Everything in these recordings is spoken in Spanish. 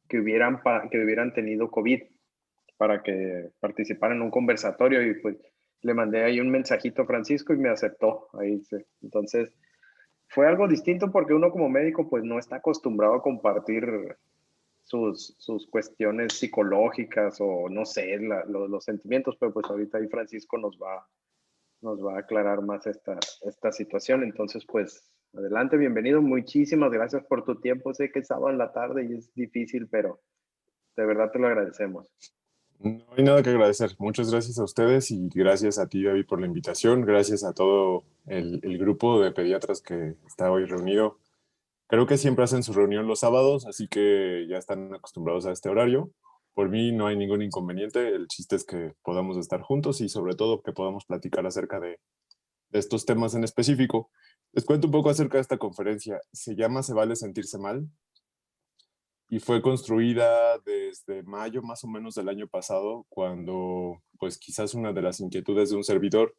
que hubieran tenido COVID para que participara en un conversatorio y pues le mandé ahí un mensajito a Francisco y me aceptó. Ahí sí. Entonces fue algo distinto porque uno como médico pues no está acostumbrado a compartir sus cuestiones psicológicas o no sé, los sentimientos, pero pues ahorita ahí Francisco nos va a aclarar más esta situación. Entonces pues adelante, bienvenido, muchísimas gracias por tu tiempo. Sé que es sábado en la tarde y es difícil, pero de verdad te lo agradecemos. No hay nada que agradecer. Muchas gracias a ustedes y gracias a ti, David, por la invitación. Gracias a todo el grupo de pediatras que está hoy reunido. Creo que siempre hacen su reunión los sábados, así que ya están acostumbrados a este horario. Por mí no hay ningún inconveniente. El chiste es que podamos estar juntos y sobre todo que podamos platicar acerca de estos temas en específico. Les cuento un poco acerca de esta conferencia. Se llama Se vale sentirse mal y fue construida desde mayo más o menos del año pasado, cuando pues quizás una de las inquietudes de un servidor,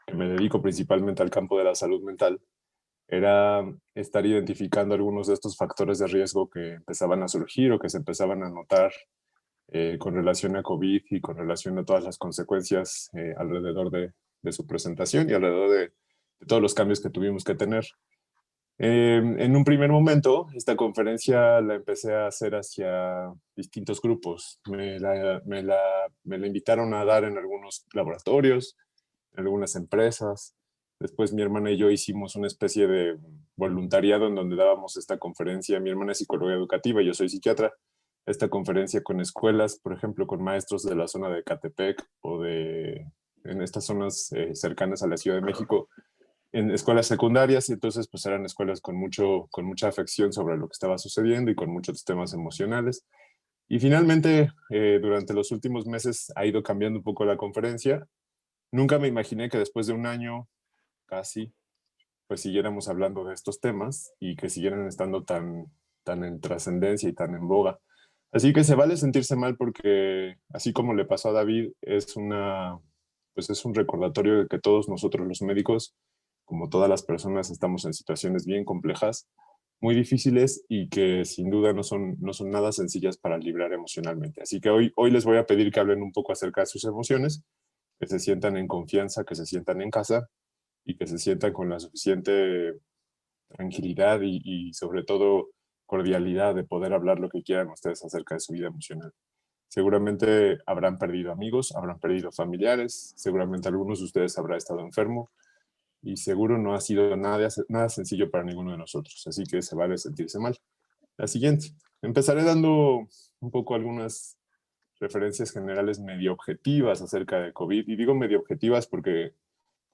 que me dedico principalmente al campo de la salud mental, era estar identificando algunos de estos factores de riesgo que empezaban a surgir o que se empezaban a notar con relación a COVID y con relación a todas las consecuencias alrededor de su presentación y alrededor de todos los cambios que tuvimos que tener. En un primer momento, esta conferencia la empecé a hacer hacia distintos grupos. Me la invitaron a dar en algunos laboratorios, en algunas empresas. Después mi hermana y yo hicimos una especie de voluntariado en donde dábamos esta conferencia. Mi hermana es psicóloga educativa, yo soy psiquiatra. Esta conferencia con escuelas, por ejemplo, con maestros de la zona de Catepec o en estas zonas cercanas a la Ciudad de México, en escuelas secundarias, y entonces pues eran escuelas con mucha afección sobre lo que estaba sucediendo y con muchos temas emocionales. Y finalmente, durante los últimos meses ha ido cambiando un poco la conferencia. Nunca me imaginé que después de un año casi, pues siguiéramos hablando de estos temas y que siguieran estando tan en trascendencia y tan en boga. Así que se vale sentirse mal porque, así como le pasó a David, pues es un recordatorio de que todos nosotros los médicos, como todas las personas, estamos en situaciones bien complejas, muy difíciles y que sin duda no son nada sencillas para librar emocionalmente. Así que hoy les voy a pedir que hablen un poco acerca de sus emociones, que se sientan en confianza, que se sientan en casa y que se sientan con la suficiente tranquilidad y sobre todo cordialidad de poder hablar lo que quieran ustedes acerca de su vida emocional. Seguramente habrán perdido amigos, habrán perdido familiares, seguramente algunos de ustedes habrán estado enfermo y seguro no ha sido nada sencillo para ninguno de nosotros, así que se vale sentirse mal. La siguiente, empezaré dando un poco algunas referencias generales medio objetivas acerca de COVID, y digo medio objetivas porque,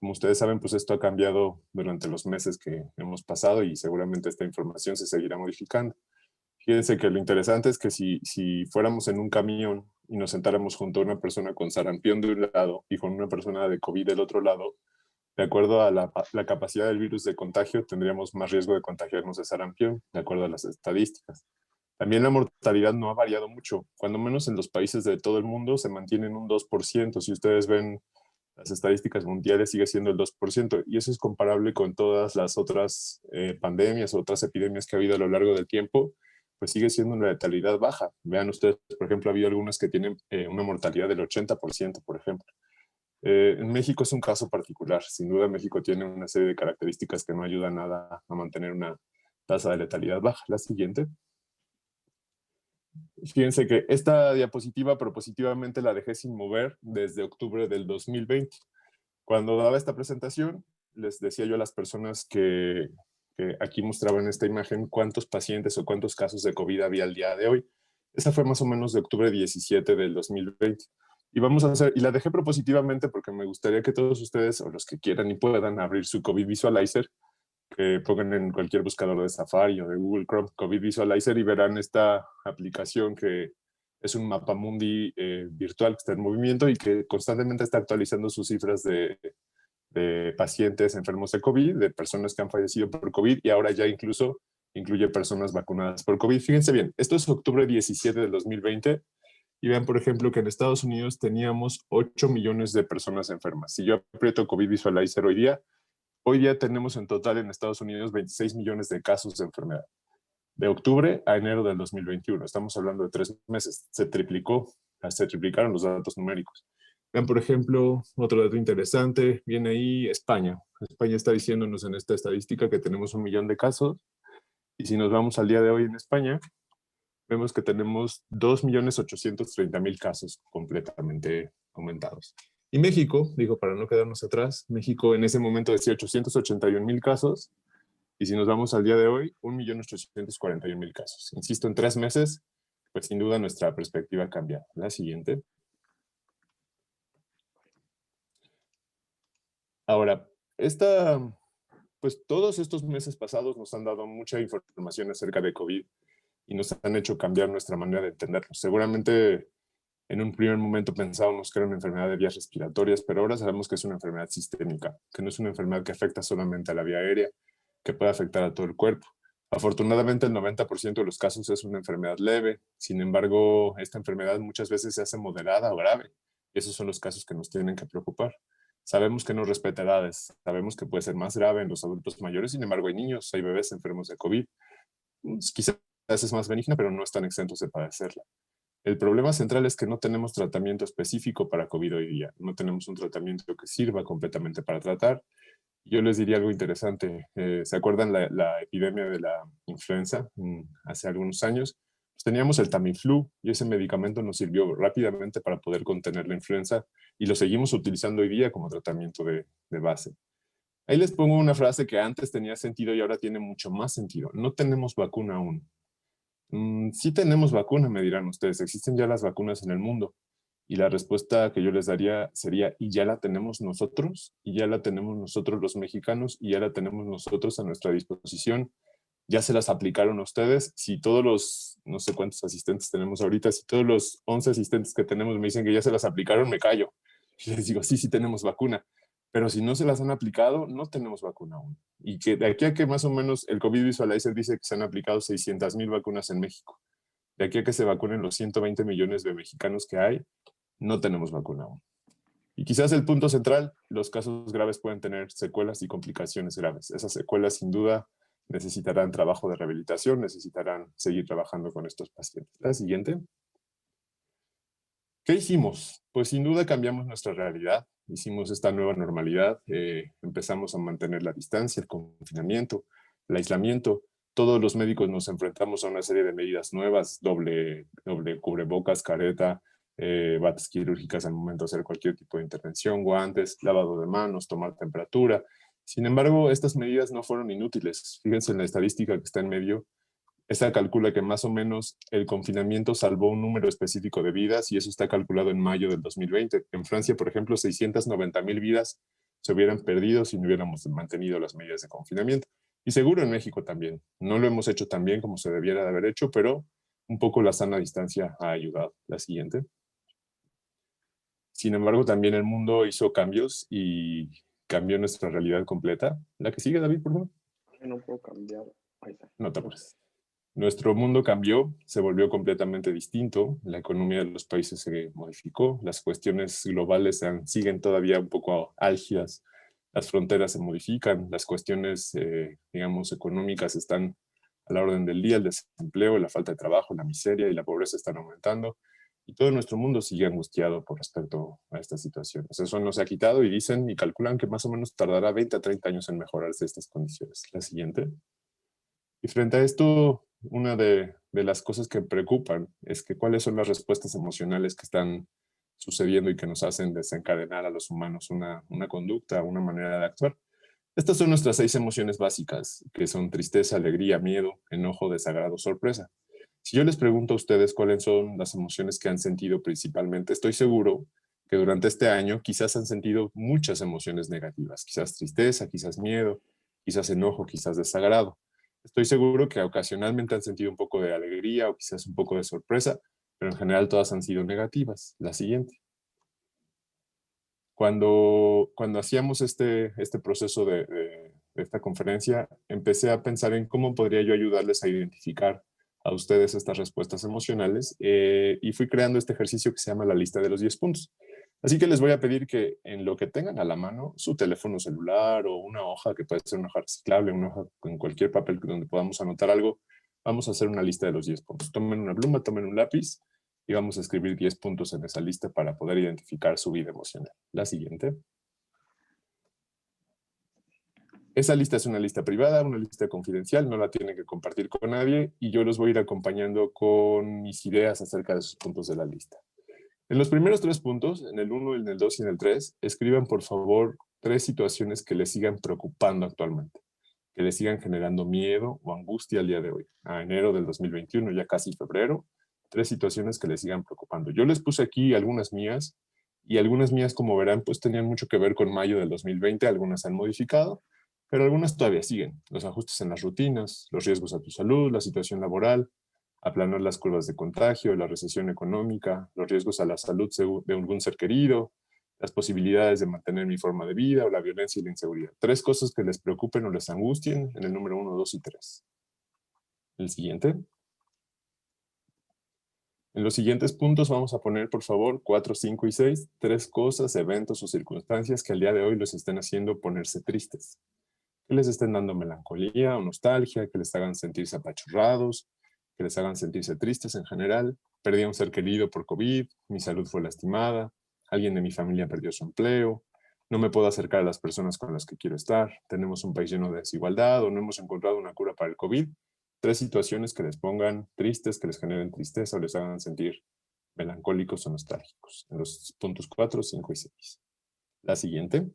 como ustedes saben, pues esto ha cambiado durante los meses que hemos pasado y seguramente esta información se seguirá modificando. Fíjense que lo interesante es que si fuéramos en un camión y nos sentáramos junto a una persona con sarampión de un lado y con una persona de COVID del otro lado, de acuerdo a la capacidad del virus de contagio, tendríamos más riesgo de contagiarnos de sarampión, de acuerdo a las estadísticas. También la mortalidad no ha variado mucho, cuando menos en los países de todo el mundo se mantiene en un 2%. Si ustedes ven las estadísticas mundiales, sigue siendo el 2%, y eso es comparable con todas las otras pandemias o otras epidemias que ha habido a lo largo del tiempo, pues sigue siendo una letalidad baja. Vean ustedes, por ejemplo, ha habido algunas que tienen una mortalidad del 80%, por ejemplo. En México es un caso particular. Sin duda, México tiene una serie de características que no ayudan nada a mantener una tasa de letalidad baja. La siguiente. Fíjense que esta diapositiva propositivamente la dejé sin mover desde octubre del 2020. Cuando daba esta presentación, les decía yo a las personas que aquí mostraba en esta imagen cuántos pacientes o cuántos casos de COVID había al día de hoy. Esa fue más o menos de octubre 17 del 2020. Y la dejé propositivamente porque me gustaría que todos ustedes, o los que quieran y puedan, abrir su COVID Visualizer, que pongan en cualquier buscador de Safari o de Google Chrome COVID Visualizer y verán esta aplicación que es un mapamundi virtual que está en movimiento y que constantemente está actualizando sus cifras de pacientes enfermos de COVID, de personas que han fallecido por COVID, y ahora ya incluso incluye personas vacunadas por COVID. Fíjense bien, esto es octubre 17 del 2020, y vean, por ejemplo, que en Estados Unidos teníamos 8 millones de personas enfermas. Si yo aprieto COVID Visualizer hoy día tenemos en total en Estados Unidos 26 millones de casos de enfermedad. De octubre a enero del 2021. Estamos hablando de 3 meses. Se triplicaron los datos numéricos. Vean, por ejemplo, otro dato interesante, viene ahí España. España está diciéndonos en esta estadística que tenemos 1 millón de casos, y si nos vamos al día de hoy en España, vemos que tenemos 2.830.000 casos completamente aumentados. Y México, digo, para no quedarnos atrás, México en ese momento decía 881.000 casos, y si nos vamos al día de hoy, 1.841.000 casos. Insisto, en 3 meses, pues sin duda nuestra perspectiva cambia. La siguiente. Ahora, pues todos estos meses pasados nos han dado mucha información acerca de COVID y nos han hecho cambiar nuestra manera de entenderlo. Seguramente en un primer momento pensábamos que era una enfermedad de vías respiratorias, pero ahora sabemos que es una enfermedad sistémica, que no es una enfermedad que afecta solamente a la vía aérea, que puede afectar a todo el cuerpo. Afortunadamente, el 90% de los casos es una enfermedad leve. Sin embargo, esta enfermedad muchas veces se hace moderada o grave. Y esos son los casos que nos tienen que preocupar. Sabemos que no respeta edades, sabemos que puede ser más grave en los adultos mayores. Sin embargo, hay niños, hay bebés enfermos de COVID. Quizás es más benigna, pero no están exentos de padecerla. El problema central es que no tenemos tratamiento específico para COVID hoy día. No tenemos un tratamiento que sirva completamente para tratar. Yo les diría algo interesante. ¿Se acuerdan la epidemia de la influenza hace algunos años? Pues teníamos el Tamiflu y ese medicamento nos sirvió rápidamente para poder contener la influenza y lo seguimos utilizando hoy día como tratamiento de base. Ahí les pongo una frase que antes tenía sentido y ahora tiene mucho más sentido. No tenemos vacuna aún. Sí tenemos vacuna, me dirán ustedes. Existen ya las vacunas en el mundo. Y la respuesta que yo les daría sería, ¿y ya la tenemos nosotros? ¿Y ya la tenemos nosotros los mexicanos? ¿Y ya la tenemos nosotros a nuestra disposición? ¿Ya se las aplicaron a ustedes? Si todos los, no sé cuántos asistentes tenemos ahorita, si todos los 11 asistentes que tenemos me dicen que ya se las aplicaron, me callo. Y les digo, sí, sí tenemos vacuna. Pero si no se las han aplicado, no tenemos vacuna aún. Y que de aquí a que más o menos el COVID Visualizer dice que se han aplicado 600,000 vacunas en México. De aquí a que se vacunen los 120 millones de mexicanos que hay, no tenemos vacuna aún. Y quizás el punto central, los casos graves pueden tener secuelas y complicaciones graves. Esas secuelas sin duda necesitarán trabajo de rehabilitación, necesitarán seguir trabajando con estos pacientes. La siguiente. ¿Qué hicimos? Pues sin duda cambiamos nuestra realidad, hicimos esta nueva normalidad, empezamos a mantener la distancia, el confinamiento, el aislamiento. Todos los médicos nos enfrentamos a una serie de medidas nuevas, doble cubrebocas, careta, batas quirúrgicas al momento de hacer cualquier tipo de intervención, guantes, lavado de manos, tomar temperatura. Sin embargo, estas medidas no fueron inútiles. Fíjense en la estadística que está en medio. Esta calcula que más o menos el confinamiento salvó un número específico de vidas y eso está calculado en mayo del 2020. En Francia, por ejemplo, 690,000 vidas se hubieran perdido si no hubiéramos mantenido las medidas de confinamiento. Y seguro en México también. No lo hemos hecho tan bien como se debiera de haber hecho, pero un poco la sana distancia ha ayudado. La siguiente. Sin embargo, también el mundo hizo cambios y cambió nuestra realidad completa. La que sigue, David, por favor. No puedo cambiar. Ahí está. No te apures. Nuestro mundo cambió, se volvió completamente distinto, la economía de los países se modificó, las cuestiones globales siguen todavía un poco álgidas, las fronteras se modifican, las cuestiones, digamos, económicas están a la orden del día, el desempleo, la falta de trabajo, la miseria y la pobreza están aumentando, y todo nuestro mundo sigue angustiado por respecto a esta situación. Eso no se ha quitado y dicen y calculan que más o menos tardará 20 a 30 años en mejorarse estas condiciones. La siguiente. Y frente a esto, una de las cosas que preocupan es que cuáles son las respuestas emocionales que están sucediendo y que nos hacen desencadenar a los humanos una conducta, una manera de actuar. Estas son nuestras 6 emociones básicas, que son tristeza, alegría, miedo, enojo, desagrado, sorpresa. Si yo les pregunto a ustedes cuáles son las emociones que han sentido principalmente, estoy seguro que durante este año quizás han sentido muchas emociones negativas, quizás tristeza, quizás miedo, quizás enojo, quizás desagrado. Estoy seguro que ocasionalmente han sentido un poco de alegría o quizás un poco de sorpresa, pero en general todas han sido negativas. La siguiente. Cuando hacíamos este proceso de esta conferencia, empecé a pensar en cómo podría yo ayudarles a identificar a ustedes estas respuestas emocionales y fui creando este ejercicio que se llama la lista de los 10 puntos. Así que les voy a pedir que en lo que tengan a la mano, su teléfono celular o una hoja que puede ser una hoja reciclable, una hoja con cualquier papel donde podamos anotar algo, Vamos a hacer una lista de los 10 puntos. Tomen una pluma, tomen un lápiz y vamos a escribir 10 puntos en esa lista para poder identificar su vida emocional. La siguiente. Esa lista es una lista privada, una lista confidencial, no la tienen que compartir con nadie y yo los voy a ir acompañando con mis ideas acerca de esos puntos de la lista. En los primeros 3 puntos, en el 1, en el 2 y en el 3, escriban por favor 3 situaciones que les sigan preocupando actualmente, que les sigan generando miedo o angustia al día de hoy, a enero del 2021, ya casi febrero, 3 situaciones que les sigan preocupando. Yo les puse aquí algunas mías y algunas mías, como verán, pues tenían mucho que ver con mayo del 2020, algunas han modificado, pero algunas todavía siguen. Los ajustes en las rutinas, los riesgos a tu salud, la situación laboral, aplanar las curvas de contagio, la recesión económica, los riesgos a la salud de algún ser querido, las posibilidades de mantener mi forma de vida o la violencia y la inseguridad. 3 cosas que les preocupen o les angustien en el número 1, 2 y 3. El siguiente. En los siguientes puntos vamos a poner, por favor, 4, 5 y 6, 3 cosas, eventos o circunstancias que al día de hoy los estén haciendo ponerse tristes. Que les estén dando melancolía o nostalgia, que les hagan sentirse apachurrados, que les hagan sentirse tristes en general. Perdí a un ser querido por COVID, mi salud fue lastimada, alguien de mi familia perdió su empleo, no me puedo acercar a las personas con las que quiero estar, tenemos un país lleno de desigualdad o no hemos encontrado una cura para el COVID. 3 situaciones que les pongan tristes, que les generen tristeza o les hagan sentir melancólicos o nostálgicos. En los puntos 4, 5 y 6. La siguiente.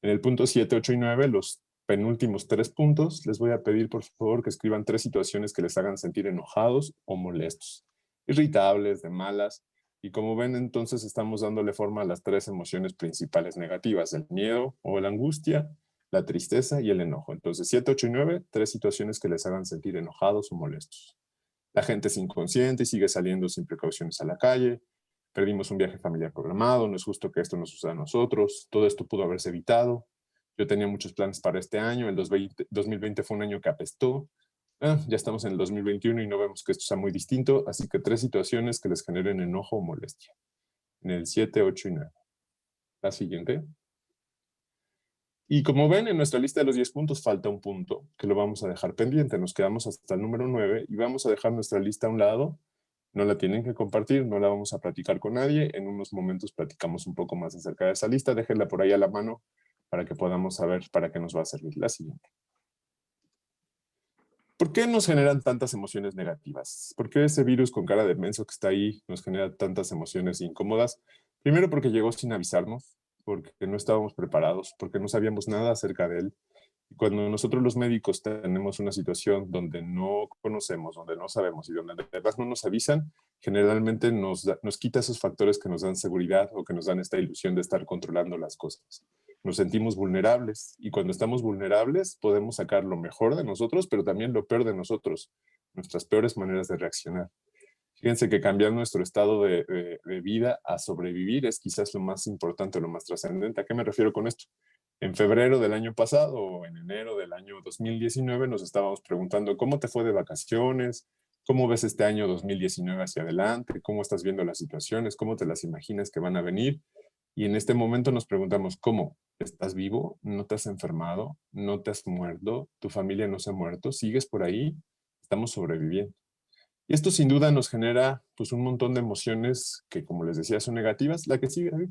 En el punto 7, 8 y 9, los penúltimos 3 puntos, les voy a pedir por favor que escriban 3 situaciones que les hagan sentir enojados o molestos, irritables, de malas. Y como ven, entonces estamos dándole forma a las 3 emociones principales negativas, el miedo o la angustia, la tristeza y el enojo. Entonces 7, 8 y 9, 3 situaciones que les hagan sentir enojados o molestos. La gente es inconsciente y sigue saliendo sin precauciones a la calle. Perdimos un viaje familiar programado, no es justo que esto nos suceda a nosotros, todo esto pudo haberse evitado. Yo tenía muchos planes para este año, el 2020 fue un año que apestó. Ya estamos en el 2021 y no vemos que esto sea muy distinto, así que 3 situaciones que les generen enojo o molestia. En el 7, 8 y 9. La siguiente. Y como ven, en nuestra lista de los 10 puntos falta un punto que lo vamos a dejar pendiente. Nos quedamos hasta el número 9 y vamos a dejar nuestra lista a un lado. No la tienen que compartir, no la vamos a platicar con nadie. En unos momentos platicamos un poco más acerca de esa lista. Déjenla por ahí a la mano para que podamos saber para qué nos va a servir la siguiente. ¿Por qué nos generan tantas emociones negativas? ¿Por qué ese virus con cara de menso que está ahí nos genera tantas emociones incómodas? Primero porque llegó sin avisarnos, porque no estábamos preparados, porque no sabíamos nada acerca de él. Y cuando nosotros los médicos tenemos una situación donde no conocemos, donde no sabemos y donde de verdad no nos avisan, generalmente nos quita esos factores que nos dan seguridad o que nos dan esta ilusión de estar controlando las cosas. Nos sentimos vulnerables y cuando estamos vulnerables podemos sacar lo mejor de nosotros, pero también lo peor de nosotros, nuestras peores maneras de reaccionar. Fíjense que cambiar nuestro estado de vida a sobrevivir es quizás lo más importante, lo más trascendente. ¿A qué me refiero con esto? En febrero del año pasado o en enero del año 2019 nos estábamos preguntando cómo te fue de vacaciones, cómo ves este año 2019 hacia adelante, cómo estás viendo las situaciones, cómo te las imaginas que van a venir. Y en este momento nos preguntamos, ¿cómo? ¿Estás vivo? ¿No te has enfermado? ¿No te has muerto? ¿Tu familia no se ha muerto? ¿Sigues por ahí? Estamos sobreviviendo. Y esto sin duda nos genera pues un montón de emociones que, como les decía, son negativas. La que sigue, David.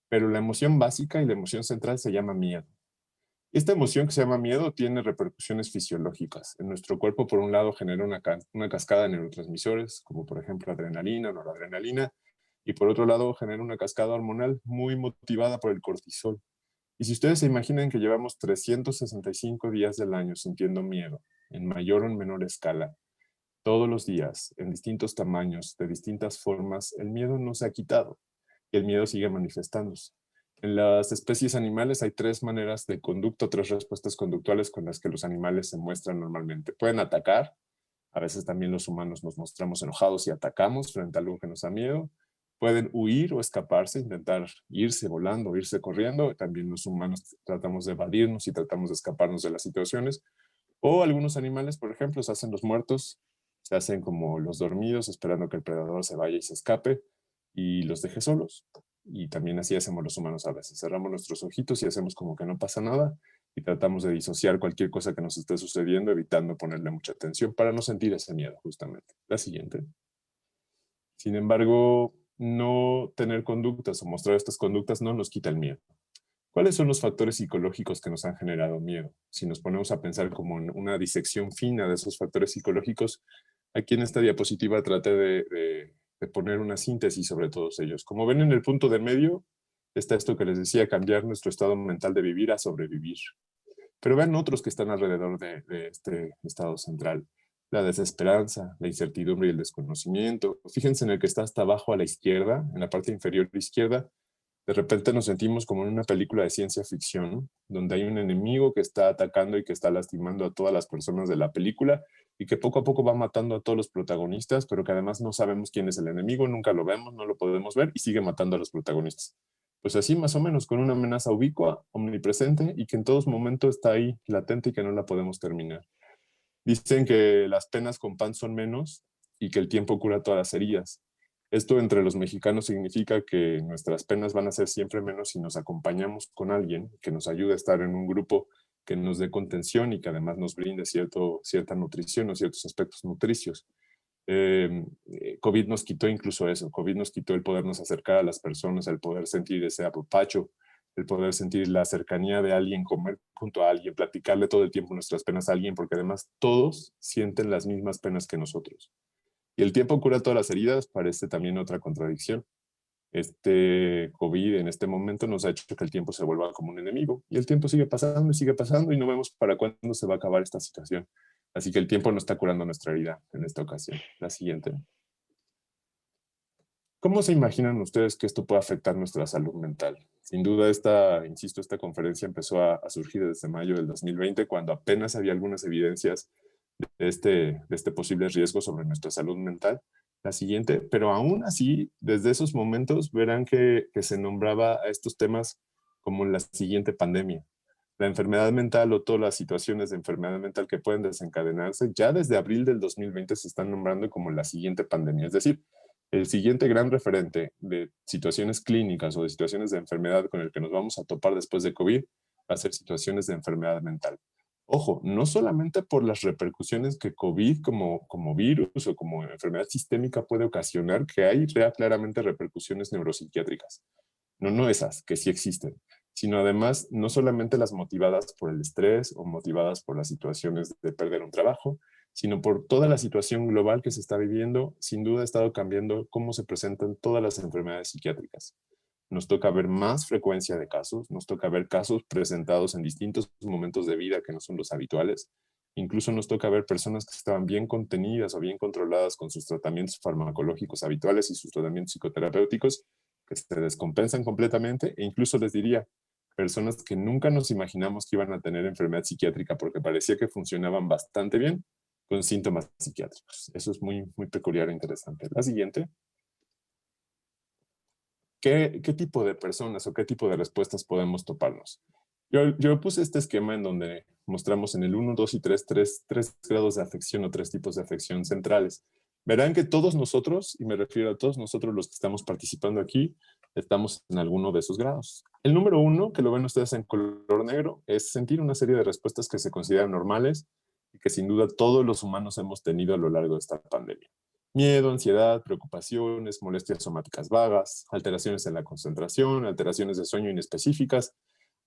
Pero la emoción básica y la emoción central se llama miedo. Esta emoción que se llama miedo tiene repercusiones fisiológicas. En nuestro cuerpo, por un lado, genera una cascada de neurotransmisores, como por ejemplo adrenalina o noradrenalina, y por otro lado, genera una cascada hormonal muy motivada por el cortisol. Y si ustedes se imaginan que llevamos 365 días del año sintiendo miedo, en mayor o en menor escala, todos los días, en distintos tamaños, de distintas formas, el miedo no se ha quitado y el miedo sigue manifestándose. En las especies animales hay 3 maneras de conducta, 3 respuestas conductuales con las que los animales se muestran normalmente. Pueden atacar, a veces también los humanos nos mostramos enojados y atacamos frente a algo que nos da miedo. Pueden huir o escaparse, intentar irse volando, irse corriendo. También los humanos tratamos de evadirnos y tratamos de escaparnos de las situaciones. O algunos animales, por ejemplo, se hacen los muertos, se hacen como los dormidos, esperando que el predador se vaya y se escape y los deje solos. Y también así hacemos los humanos a veces. Cerramos nuestros ojitos y hacemos como que no pasa nada y tratamos de disociar cualquier cosa que nos esté sucediendo, evitando ponerle mucha atención para no sentir ese miedo, justamente. La siguiente. Sin embargo, no tener conductas o mostrar estas conductas no nos quita el miedo. ¿Cuáles son los factores psicológicos que nos han generado miedo? Si nos ponemos a pensar como en una disección fina de esos factores psicológicos, aquí en esta diapositiva traté de poner una síntesis sobre todos ellos. Como ven, en el punto de medio está esto que les decía, cambiar nuestro estado mental de vivir a sobrevivir. Pero vean otros que están alrededor de este estado central. La desesperanza, la incertidumbre y el desconocimiento. Fíjense en el que está hasta abajo a la izquierda, en la parte inferior izquierda. De repente nos sentimos como en una película de ciencia ficción, donde hay un enemigo que está atacando y que está lastimando a todas las personas de la película y que poco a poco va matando a todos los protagonistas, pero que además no sabemos quién es el enemigo, nunca lo vemos, no lo podemos ver y sigue matando a los protagonistas. Pues así más o menos, con una amenaza ubicua, omnipresente y que en todos momentos está ahí, latente y que no la podemos terminar. Dicen que las penas con pan son menos y que el tiempo cura todas las heridas. Esto entre los mexicanos significa que nuestras penas van a ser siempre menos si nos acompañamos con alguien que nos ayude a estar en un grupo que nos dé contención y que además nos brinde cierta nutrición o ciertos aspectos nutricios. COVID nos quitó incluso eso. COVID nos quitó el podernos acercar a las personas, el poder sentir ese apapacho, el poder sentir la cercanía de alguien, comer junto a alguien, platicarle todo el tiempo nuestras penas a alguien, porque además todos sienten las mismas penas que nosotros. Y el tiempo cura todas las heridas, parece también otra contradicción. Este COVID en este momento nos ha hecho que el tiempo se vuelva como un enemigo. Y el tiempo sigue pasando y no vemos para cuándo se va a acabar esta situación. Así que el tiempo no está curando nuestra herida en esta ocasión. La siguiente. ¿Cómo se imaginan ustedes que esto puede afectar nuestra salud mental? Sin duda, esta conferencia empezó a surgir desde mayo del 2020, cuando apenas había algunas evidencias de este posible riesgo sobre nuestra salud mental. La siguiente, pero aún así, desde esos momentos verán que se nombraba a estos temas como la siguiente pandemia. La enfermedad mental o todas las situaciones de enfermedad mental que pueden desencadenarse, ya desde abril del 2020 se están nombrando como la siguiente pandemia. Es decir, el siguiente gran referente de situaciones clínicas o de situaciones de enfermedad con el que nos vamos a topar después de COVID va a ser situaciones de enfermedad mental. Ojo, no solamente por las repercusiones que COVID como virus o como enfermedad sistémica puede ocasionar, que hay claramente repercusiones neuropsiquiátricas. No esas, que sí existen, sino además no solamente las motivadas por el estrés o motivadas por las situaciones de perder un trabajo, sino por toda la situación global que se está viviendo. Sin duda ha estado cambiando cómo se presentan todas las enfermedades psiquiátricas. Nos toca ver más frecuencia de casos, nos toca ver casos presentados en distintos momentos de vida que no son los habituales. Incluso nos toca ver personas que estaban bien contenidas o bien controladas con sus tratamientos farmacológicos habituales y sus tratamientos psicoterapéuticos que se descompensan completamente, e incluso les diría, personas que nunca nos imaginamos que iban a tener enfermedad psiquiátrica porque parecía que funcionaban bastante bien con síntomas psiquiátricos. Eso es muy, muy peculiar e interesante. La siguiente. ¿Qué tipo de personas o qué tipo de respuestas podemos toparnos? Yo puse este esquema en donde mostramos en el 1, 2 y 3, tres grados de afección o tres tipos de afección centrales. Verán que todos nosotros, y me refiero a todos nosotros los que estamos participando aquí, estamos en alguno de esos grados. El número 1, que lo ven ustedes en color negro, es sentir una serie de respuestas que se consideran normales y que sin duda todos los humanos hemos tenido a lo largo de esta pandemia. Miedo, ansiedad, preocupaciones, molestias somáticas vagas, alteraciones en la concentración, alteraciones de sueño inespecíficas.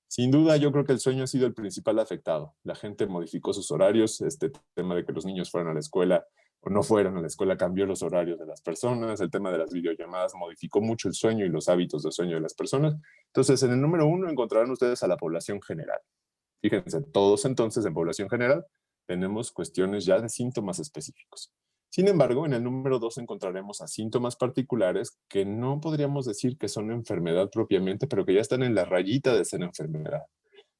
Sin duda, yo creo que el sueño ha sido el principal afectado. La gente modificó sus horarios, este tema de que los niños fueran a la escuela o no fueran a la escuela cambió los horarios de las personas, el tema de las videollamadas modificó mucho el sueño y los hábitos de sueño de las personas. Entonces, en el número 1 encontrarán ustedes a la población general. Fíjense, todos entonces en población general tenemos cuestiones ya de síntomas específicos. Sin embargo, en el número 2 encontraremos a síntomas particulares que no podríamos decir que son enfermedad propiamente, pero que ya están en la rayita de ser enfermedad,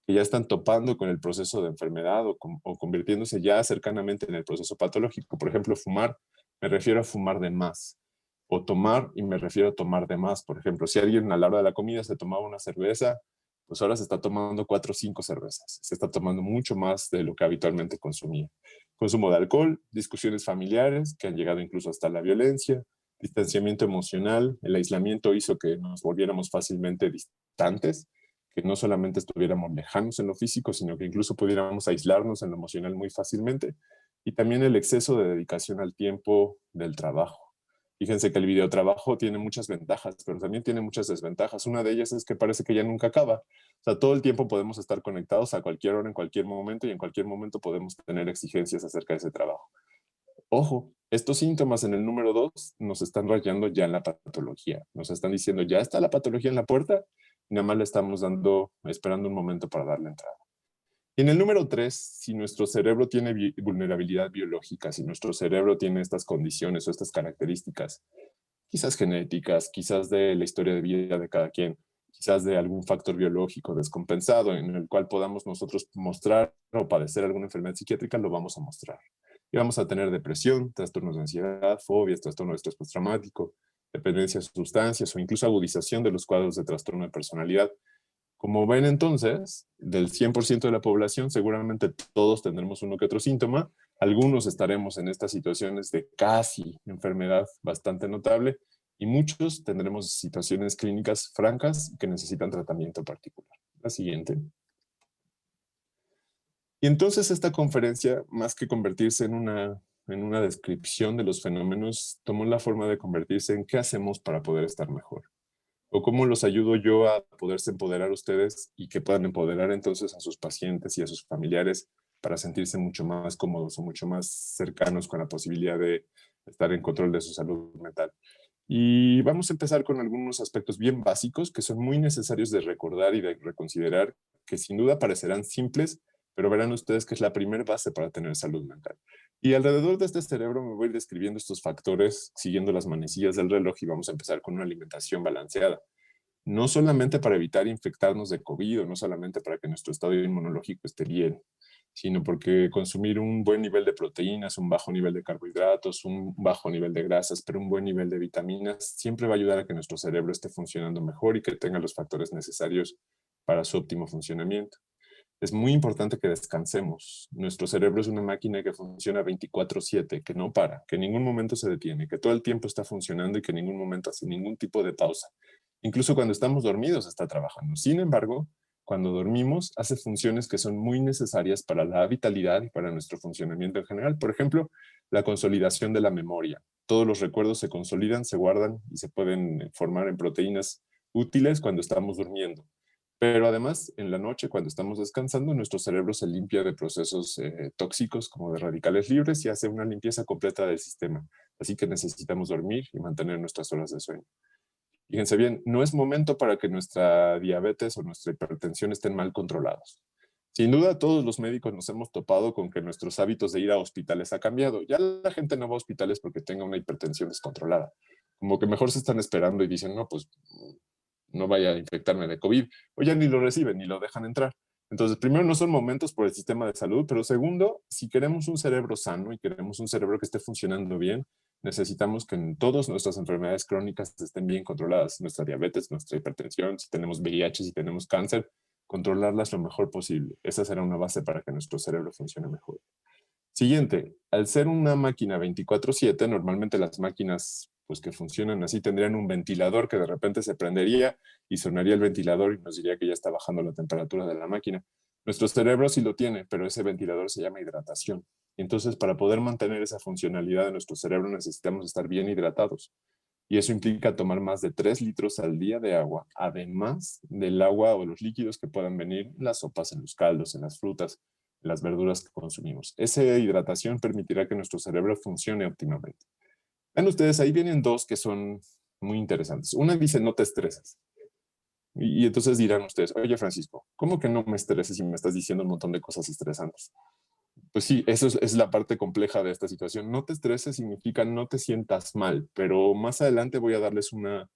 que ya están topando con el proceso de enfermedad o convirtiéndose ya cercanamente en el proceso patológico. Por ejemplo, fumar, me refiero a fumar de más. O tomar, y me refiero a tomar de más. Por ejemplo, si alguien a la hora de la comida se tomaba una cerveza, pues ahora se está tomando 4 o 5 cervezas. Se está tomando mucho más de lo que habitualmente consumía. Consumo de alcohol, discusiones familiares que han llegado incluso hasta la violencia, distanciamiento emocional, el aislamiento hizo que nos volviéramos fácilmente distantes, que no solamente estuviéramos lejanos en lo físico, sino que incluso pudiéramos aislarnos en lo emocional muy fácilmente, y también el exceso de dedicación al tiempo del trabajo. Fíjense que el videotrabajo tiene muchas ventajas, pero también tiene muchas desventajas. Una de ellas es que parece que ya nunca acaba. O sea, todo el tiempo podemos estar conectados a cualquier hora, en cualquier momento, y en cualquier momento podemos tener exigencias acerca de ese trabajo. Ojo, estos síntomas en el número 2 nos están rayando ya en la patología. Nos están diciendo, ya está la patología en la puerta, y nada más le estamos esperando un momento para darle entrada. Y en el número 3, si nuestro cerebro tiene vulnerabilidad biológica, si nuestro cerebro tiene estas condiciones o estas características, quizás genéticas, quizás de la historia de vida de cada quien, quizás de algún factor biológico descompensado en el cual podamos nosotros mostrar o padecer alguna enfermedad psiquiátrica, lo vamos a mostrar. Y vamos a tener depresión, trastornos de ansiedad, fobias, trastorno de estrés postraumático, dependencia de sustancias o incluso agudización de los cuadros de trastorno de personalidad. Como ven entonces, del 100% de la población, seguramente todos tendremos uno que otro síntoma. Algunos estaremos en estas situaciones de casi enfermedad bastante notable y muchos tendremos situaciones clínicas francas que necesitan tratamiento particular. La siguiente. Y entonces esta conferencia, más que convertirse en una descripción de los fenómenos, tomó la forma de convertirse en qué hacemos para poder estar mejor. O cómo los ayudo yo a poderse empoderar ustedes y que puedan empoderar entonces a sus pacientes y a sus familiares para sentirse mucho más cómodos o mucho más cercanos con la posibilidad de estar en control de su salud mental. Y vamos a empezar con algunos aspectos bien básicos que son muy necesarios de recordar y de reconsiderar, que sin duda parecerán simples, pero verán ustedes que es la primera base para tener salud mental. Y alrededor de este cerebro me voy a ir describiendo estos factores siguiendo las manecillas del reloj y vamos a empezar con una alimentación balanceada. No solamente para evitar infectarnos de COVID o no solamente para que nuestro estado inmunológico esté bien, sino porque consumir un buen nivel de proteínas, un bajo nivel de carbohidratos, un bajo nivel de grasas, pero un buen nivel de vitaminas, siempre va a ayudar a que nuestro cerebro esté funcionando mejor y que tenga los factores necesarios para su óptimo funcionamiento. Es muy importante que descansemos. Nuestro cerebro es una máquina que funciona 24/7, que no para, que en ningún momento se detiene, que todo el tiempo está funcionando y que en ningún momento hace ningún tipo de pausa. Incluso cuando estamos dormidos está trabajando. Sin embargo, cuando dormimos hace funciones que son muy necesarias para la vitalidad y para nuestro funcionamiento en general. Por ejemplo, la consolidación de la memoria. Todos los recuerdos se consolidan, se guardan y se pueden formar en proteínas útiles cuando estamos durmiendo. Pero además, en la noche, cuando estamos descansando, nuestro cerebro se limpia de procesos tóxicos como de radicales libres y hace una limpieza completa del sistema. Así que necesitamos dormir y mantener nuestras horas de sueño. Fíjense bien, no es momento para que nuestra diabetes o nuestra hipertensión estén mal controlados. Sin duda, todos los médicos nos hemos topado con que nuestros hábitos de ir a hospitales ha cambiado. Ya la gente no va a hospitales porque tenga una hipertensión descontrolada. Como que mejor se están esperando y dicen, no, pues no vaya a infectarme de COVID, o ya ni lo reciben ni lo dejan entrar. Entonces, primero, no son momentos por el sistema de salud, pero segundo, si queremos un cerebro sano y queremos un cerebro que esté funcionando bien, necesitamos que en todas nuestras enfermedades crónicas estén bien controladas. Nuestra diabetes, nuestra hipertensión, si tenemos VIH, si tenemos cáncer, controlarlas lo mejor posible. Esa será una base para que nuestro cerebro funcione mejor. Siguiente, al ser una máquina 24/7, normalmente las máquinas pues que funcionan así tendrían un ventilador que de repente se prendería y sonaría el ventilador y nos diría que ya está bajando la temperatura de la máquina. Nuestro cerebro sí lo tiene, pero ese ventilador se llama hidratación. Entonces, para poder mantener esa funcionalidad de nuestro cerebro necesitamos estar bien hidratados. Y eso implica tomar más de 3 litros al día de agua, además del agua o los líquidos que puedan venir en las sopas, en los caldos, en las frutas, en las verduras que consumimos. Esa hidratación permitirá que nuestro cerebro funcione óptimamente. Ven ustedes, ahí vienen dos que son muy interesantes. Una dice, no te estreses. Y entonces dirán ustedes, oye Francisco, ¿cómo que no me estreses si me estás diciendo un montón de cosas estresantes? Pues sí, eso es la parte compleja de esta situación. No te estreses significa no te sientas mal, pero más adelante voy a darles una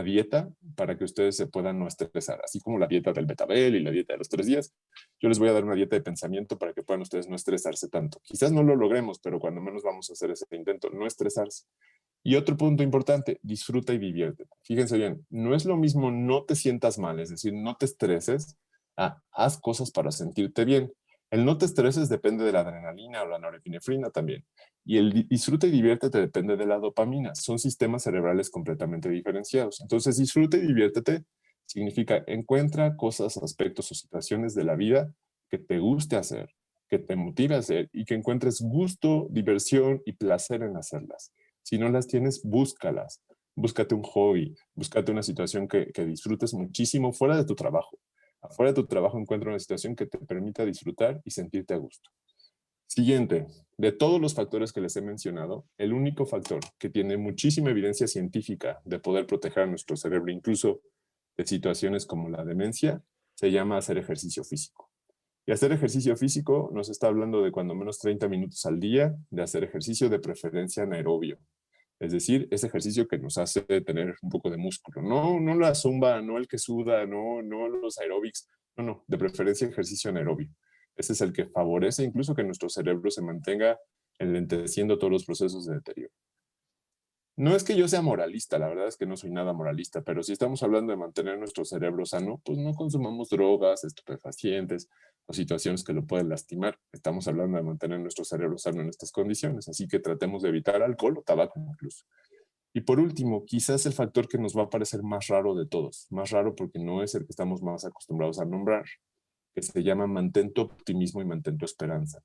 dieta para que ustedes se puedan no estresar, así como la dieta del betabel y la dieta de los 3 días. Yo les voy a dar una dieta de pensamiento para que puedan ustedes no estresarse tanto. Quizás no lo logremos, pero cuando menos vamos a hacer ese intento, no estresarse. Y otro punto importante, disfruta y diviértete. Fíjense bien, no es lo mismo no te sientas mal, es decir, no te estreses, haz cosas para sentirte bien. El no te estreses depende de la adrenalina o la norepinefrina también. Y el disfruta y diviértete depende de la dopamina. Son sistemas cerebrales completamente diferenciados. Entonces disfruta y diviértete Significa encuentra cosas, aspectos o situaciones de la vida que te guste hacer, que te motive a hacer y que encuentres gusto, diversión y placer en hacerlas. Si no las tienes, búscalas. Búscate un hobby, búscate una situación que disfrutes muchísimo fuera de tu trabajo. Afuera de tu trabajo encuentra una situación que te permita disfrutar y sentirte a gusto. Siguiente, de todos los factores que les he mencionado, el único factor que tiene muchísima evidencia científica de poder proteger a nuestro cerebro, incluso de situaciones como la demencia, se llama hacer ejercicio físico. Y hacer ejercicio físico nos está hablando de cuando menos 30 minutos al día, de hacer ejercicio de preferencia anaerobio. Es decir, ese ejercicio que nos hace tener un poco de músculo. No la zumba, no el que suda, no los aeróbics, no, de preferencia ejercicio anaerobio. Ese es el que favorece incluso que nuestro cerebro se mantenga enlenteciendo todos los procesos de deterioro. No es que yo sea moralista, la verdad es que no soy nada moralista, pero si estamos hablando de mantener nuestro cerebro sano, pues no consumamos drogas, estupefacientes o situaciones que lo pueden lastimar. Estamos hablando de mantener nuestro cerebro sano en estas condiciones, así que tratemos de evitar alcohol o tabaco incluso. Y por último, quizás el factor que nos va a parecer más raro de todos, más raro porque no es el que estamos más acostumbrados a nombrar, que se llama mantén tu optimismo y mantén tu esperanza.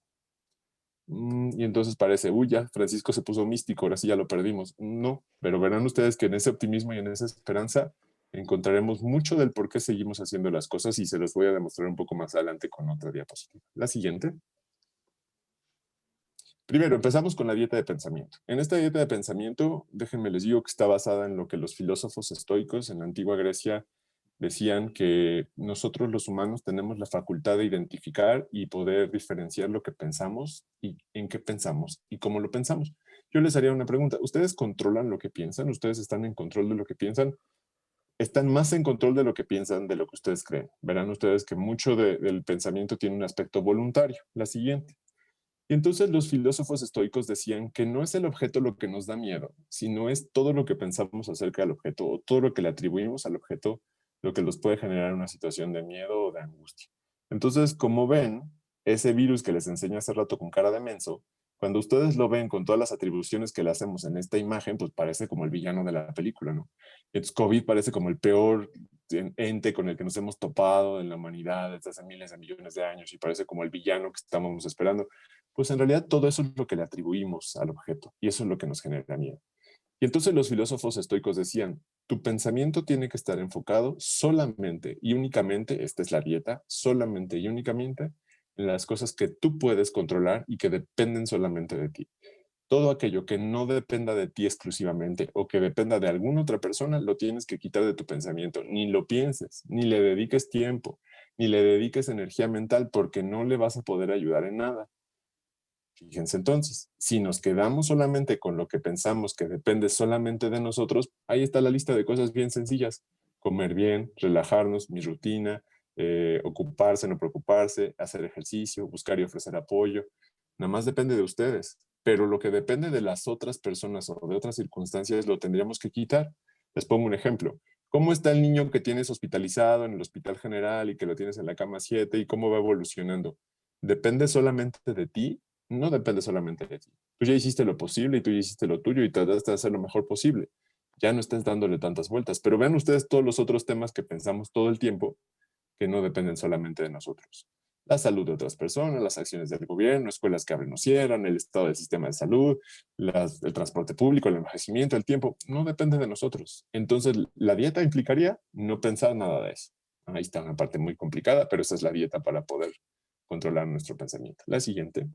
Y entonces parece, uy, ya, Francisco se puso místico, ahora sí ya lo perdimos. No, pero verán ustedes que en ese optimismo y en esa esperanza encontraremos mucho del por qué seguimos haciendo las cosas y se los voy a demostrar un poco más adelante con otra diapositiva. La siguiente. Primero, empezamos con la dieta de pensamiento. En esta dieta de pensamiento, déjenme les digo que está basada en lo que los filósofos estoicos en la antigua Grecia decían que nosotros los humanos tenemos la facultad de identificar y poder diferenciar lo que pensamos y en qué pensamos y cómo lo pensamos. Yo les haría una pregunta. ¿Ustedes controlan lo que piensan? ¿Ustedes están en control de lo que piensan? ¿Están más en control de lo que piensan de lo que ustedes creen? Verán ustedes que mucho del pensamiento tiene un aspecto voluntario. La siguiente. Y entonces los filósofos estoicos decían que no es el objeto lo que nos da miedo, sino es todo lo que pensamos acerca del objeto o todo lo que le atribuimos al objeto lo que los puede generar una situación de miedo o de angustia. Entonces, como ven, ese virus que les enseñé hace rato con cara de menso, cuando ustedes lo ven con todas las atribuciones que le hacemos en esta imagen, pues parece como el villano de la película, ¿no? Entonces, COVID parece como el peor ente con el que nos hemos topado en la humanidad desde hace miles de millones de años y parece como el villano que estábamos esperando. Pues en realidad todo eso es lo que le atribuimos al objeto y eso es lo que nos genera miedo. Y entonces los filósofos estoicos decían, tu pensamiento tiene que estar enfocado solamente y únicamente, esta es la dieta, solamente y únicamente en las cosas que tú puedes controlar y que dependen solamente de ti. Todo aquello que no dependa de ti exclusivamente o que dependa de alguna otra persona, lo tienes que quitar de tu pensamiento. Ni lo pienses, ni le dediques tiempo, ni le dediques energía mental porque no le vas a poder ayudar en nada. Fíjense entonces, si nos quedamos solamente con lo que pensamos que depende solamente de nosotros, ahí está la lista de cosas bien sencillas. Comer bien, relajarnos, mi rutina, ocuparse, no preocuparse, hacer ejercicio, buscar y ofrecer apoyo. Nada más depende de ustedes. Pero lo que depende de las otras personas o de otras circunstancias lo tendríamos que quitar. Les pongo un ejemplo. ¿Cómo está el niño que tienes hospitalizado en el hospital general y que lo tienes en la cama 7 y cómo va evolucionando? ¿Depende solamente de ti? No depende solamente de ti. Tú ya hiciste lo posible y tú ya hiciste lo tuyo y trataste de hacer lo mejor posible. Ya no estés dándole tantas vueltas. Pero vean ustedes todos los otros temas que pensamos todo el tiempo que no dependen solamente de nosotros. La salud de otras personas, las acciones del gobierno, escuelas que abren o cierran, el estado del sistema de salud, el transporte público, el envejecimiento, el tiempo, no depende de nosotros. Entonces, la dieta implicaría no pensar nada de eso. Ahí está una parte muy complicada, pero esa es la dieta para poder controlar nuestro pensamiento. La siguiente.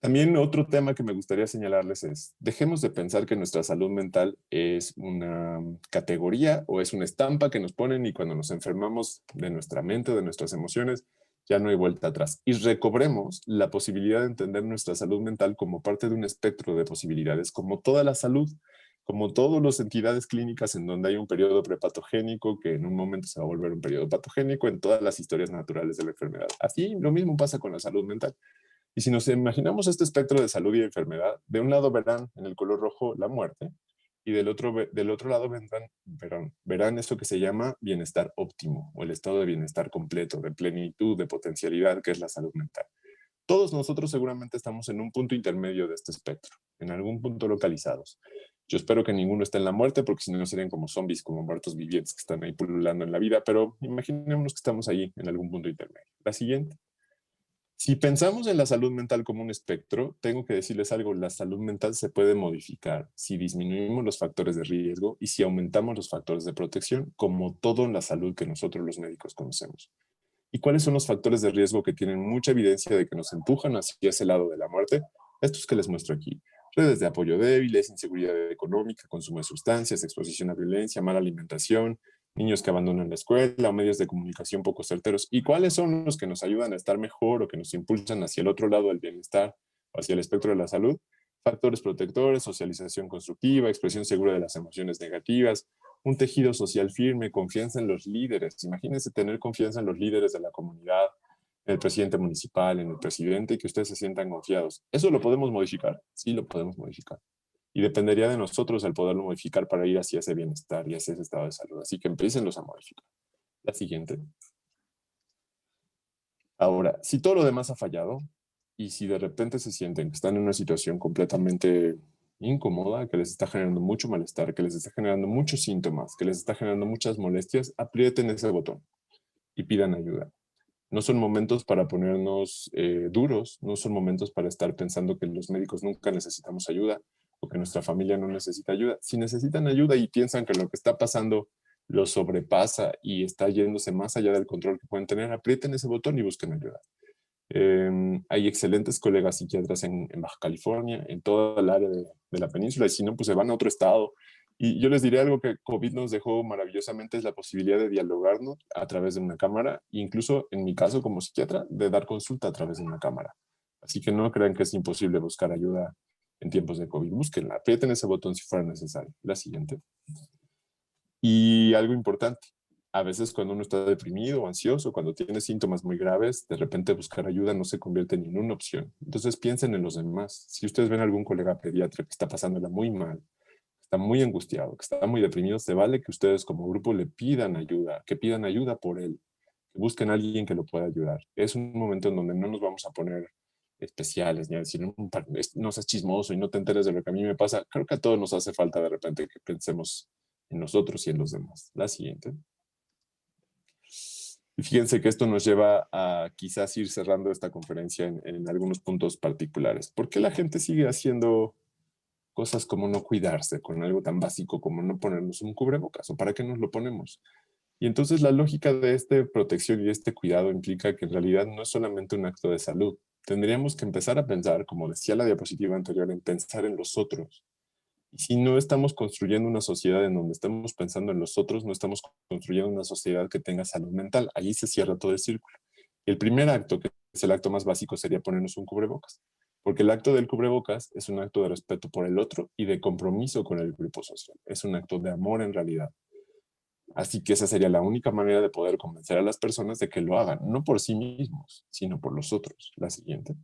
También otro tema que me gustaría señalarles es, dejemos de pensar que nuestra salud mental es una categoría o es una estampa que nos ponen y cuando nos enfermamos de nuestra mente, de nuestras emociones, ya no hay vuelta atrás. Y recobremos la posibilidad de entender nuestra salud mental como parte de un espectro de posibilidades, como toda la salud, como todas las entidades clínicas en donde hay un periodo prepatogénico que en un momento se va a volver un periodo patogénico en todas las historias naturales de la enfermedad. Así lo mismo pasa con la salud mental. Y si nos imaginamos este espectro de salud y enfermedad, de un lado verán en el color rojo la muerte y del otro lado verán esto que se llama bienestar óptimo o el estado de bienestar completo, de plenitud, de potencialidad, que es la salud mental. Todos nosotros seguramente estamos en un punto intermedio de este espectro, en algún punto localizados. Yo espero que ninguno esté en la muerte, porque si no serían como zombies, como muertos vivientes que están ahí pululando en la vida, pero imaginémonos que estamos ahí en algún punto intermedio. La siguiente. Si pensamos en la salud mental como un espectro, tengo que decirles algo, la salud mental se puede modificar si disminuimos los factores de riesgo y si aumentamos los factores de protección, como todo en la salud que nosotros los médicos conocemos. ¿Y cuáles son los factores de riesgo que tienen mucha evidencia de que nos empujan hacia ese lado de la muerte? Estos que les muestro aquí. Redes de apoyo débiles, inseguridad económica, consumo de sustancias, exposición a violencia, mala alimentación, niños que abandonan la escuela o medios de comunicación poco certeros. ¿Y cuáles son los que nos ayudan a estar mejor o que nos impulsan hacia el otro lado del bienestar o hacia el espectro de la salud? Factores protectores, socialización constructiva, expresión segura de las emociones negativas, un tejido social firme, confianza en los líderes. Imagínense tener confianza en los líderes de la comunidad, en el presidente municipal, en el presidente, y que ustedes se sientan confiados. ¿Eso lo podemos modificar? Sí, lo podemos modificar. Y dependería de nosotros el poderlo modificar para ir hacia ese bienestar y hacia ese estado de salud. Así que empiecenlos a modificar. La siguiente. Ahora, si todo lo demás ha fallado y si de repente se sienten que están en una situación completamente incómoda, que les está generando mucho malestar, que les está generando muchos síntomas, que les está generando muchas molestias, aprieten ese botón y pidan ayuda. No son momentos para ponernos duros, no son momentos para estar pensando que los médicos nunca necesitamos ayuda o que nuestra familia no necesita ayuda. Si necesitan ayuda y piensan que lo que está pasando lo sobrepasa y está yéndose más allá del control que pueden tener, aprieten ese botón y busquen ayuda. Hay excelentes colegas psiquiatras en Baja California, en toda el área de la península, y si no, pues se van a otro estado. Y yo les diré algo que COVID nos dejó maravillosamente, es la posibilidad de dialogarnos a través de una cámara, e incluso en mi caso como psiquiatra, de dar consulta a través de una cámara. Así que no crean que es imposible buscar ayuda en tiempos de COVID. Búsquenla, aprieten ese botón si fuera necesario. La siguiente. Y algo importante, a veces cuando uno está deprimido o ansioso, cuando tiene síntomas muy graves, de repente buscar ayuda no se convierte ni en una opción. Entonces piensen en los demás. Si ustedes ven a algún colega pediatra que está pasándola muy mal, está muy angustiado, que está muy deprimido, se vale que ustedes como grupo le pidan ayuda, que pidan ayuda por él, que busquen a alguien que lo pueda ayudar. Es un momento en donde no nos vamos a poner especiales, ni a decir, no seas chismoso y no te enteres de lo que a mí me pasa. Creo que a todos nos hace falta de repente que pensemos en nosotros y en los demás. La siguiente. Y fíjense que esto nos lleva a quizás ir cerrando esta conferencia en algunos puntos particulares. ¿Por qué la gente sigue haciendo cosas como no cuidarse con algo tan básico como no ponernos un cubrebocas? ¿O para qué nos lo ponemos? Y entonces la lógica de esta protección y este cuidado implica que en realidad no es solamente un acto de salud. Tendríamos que empezar a pensar, como decía la diapositiva anterior, en pensar en los otros. Y si no estamos construyendo una sociedad en donde estamos pensando en los otros, no estamos construyendo una sociedad que tenga salud mental. Ahí se cierra todo el círculo. El primer acto, que es el acto más básico, sería ponernos un cubrebocas. Porque el acto del cubrebocas es un acto de respeto por el otro y de compromiso con el grupo social. Es un acto de amor en realidad. Así que esa sería la única manera de poder convencer a las personas de que lo hagan, no por sí mismos, sino por los otros. La siguiente.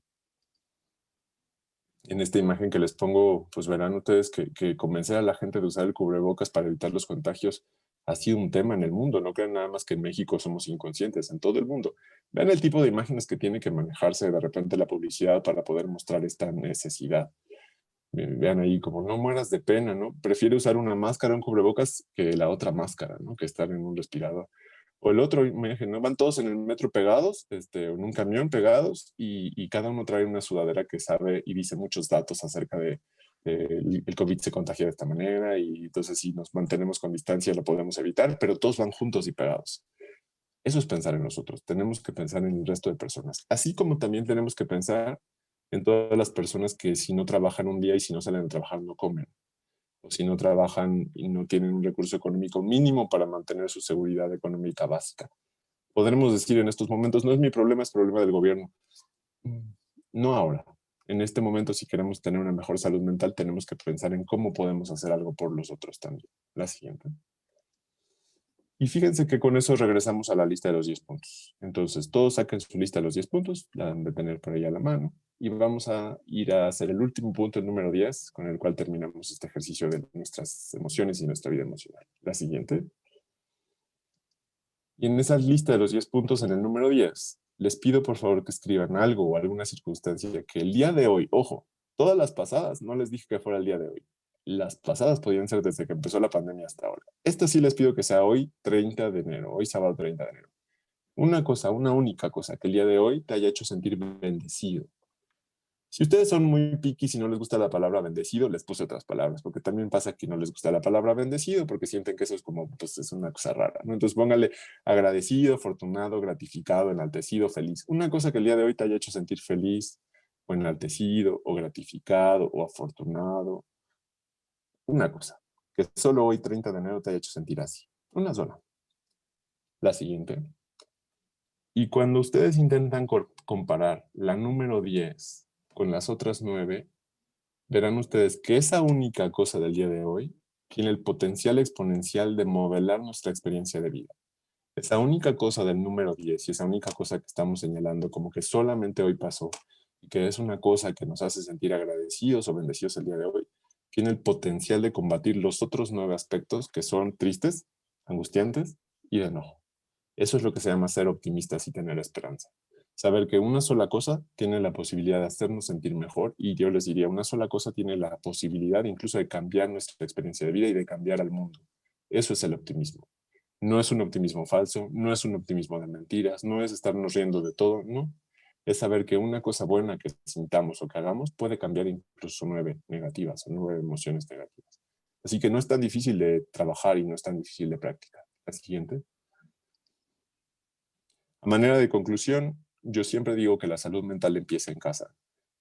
En esta imagen que les pongo, pues verán ustedes que convencer a la gente de usar el cubrebocas para evitar los contagios ha sido un tema en el mundo. No crean nada más que en México somos inconscientes, en todo el mundo. Vean el tipo de imágenes que tiene que manejarse de repente la publicidad para poder mostrar esta necesidad. Vean ahí como no mueras de pena, ¿no? Prefiere usar una máscara, un cubrebocas, que la otra máscara, ¿no? Que estar en un respirador. O el otro, imagen, ¿no? Van todos en el metro pegados, en un camión pegados, y cada uno trae una sudadera que sabe y dice muchos datos acerca de el COVID se contagia de esta manera, y entonces si nos mantenemos con distancia lo podemos evitar, pero todos van juntos y pegados. Eso es pensar en nosotros. Tenemos que pensar en el resto de personas. Así como también tenemos que pensar en todas las personas que si no trabajan un día y si no salen a trabajar no comen, o si no trabajan y no tienen un recurso económico mínimo para mantener su seguridad económica básica. Podremos decir en estos momentos, no es mi problema, es problema del gobierno. No ahora. En este momento, si queremos tener una mejor salud mental, tenemos que pensar en cómo podemos hacer algo por los otros también. La siguiente. Y fíjense que con eso regresamos a la lista de los 10 puntos. Entonces, todos saquen su lista de los 10 puntos, la han de tener por ahí a la mano, y vamos a ir a hacer el último punto, el número 10, con el cual terminamos este ejercicio de nuestras emociones y nuestra vida emocional. La siguiente. Y en esa lista de los 10 puntos, en el número 10, les pido por favor que escriban algo o alguna circunstancia que el día de hoy, ojo, todas las pasadas no les dije que fuera el día de hoy. Las pasadas podían ser desde que empezó la pandemia hasta ahora. Esta sí les pido que sea hoy, 30 de enero, hoy sábado 30 de enero. Una cosa, una única cosa que el día de hoy te haya hecho sentir bendecido. Si ustedes son muy piquis y no les gusta la palabra bendecido, les puse otras palabras, porque también pasa que no les gusta la palabra bendecido, porque sienten que eso es como, pues es una cosa rara, ¿no? Entonces póngale agradecido, afortunado, gratificado, enaltecido, feliz. Una cosa que el día de hoy te haya hecho sentir feliz, o enaltecido, o gratificado, o afortunado. Una cosa, que solo hoy, 30 de enero, te haya hecho sentir así. Una sola. La siguiente. Y cuando ustedes intentan comparar la número 10 con las otras 9, verán ustedes que esa única cosa del día de hoy tiene el potencial exponencial de modelar nuestra experiencia de vida. Esa única cosa del número 10 y esa única cosa que estamos señalando como que solamente hoy pasó y que es una cosa que nos hace sentir agradecidos o bendecidos el día de hoy, tiene el potencial de combatir los otros 9 aspectos que son tristes, angustiantes y de enojo. Eso es lo que se llama ser optimistas y tener esperanza. Saber que una sola cosa tiene la posibilidad de hacernos sentir mejor y yo les diría, una sola cosa tiene la posibilidad incluso de cambiar nuestra experiencia de vida y de cambiar al mundo. Eso es el optimismo. No es un optimismo falso, no es un optimismo de mentiras, no es estarnos riendo de todo, no. Es saber que una cosa buena que sintamos o que hagamos puede cambiar incluso 9 negativas o 9 emociones negativas. Así que no es tan difícil de trabajar y no es tan difícil de practicar. La siguiente. A manera de conclusión, yo siempre digo que la salud mental empieza en casa,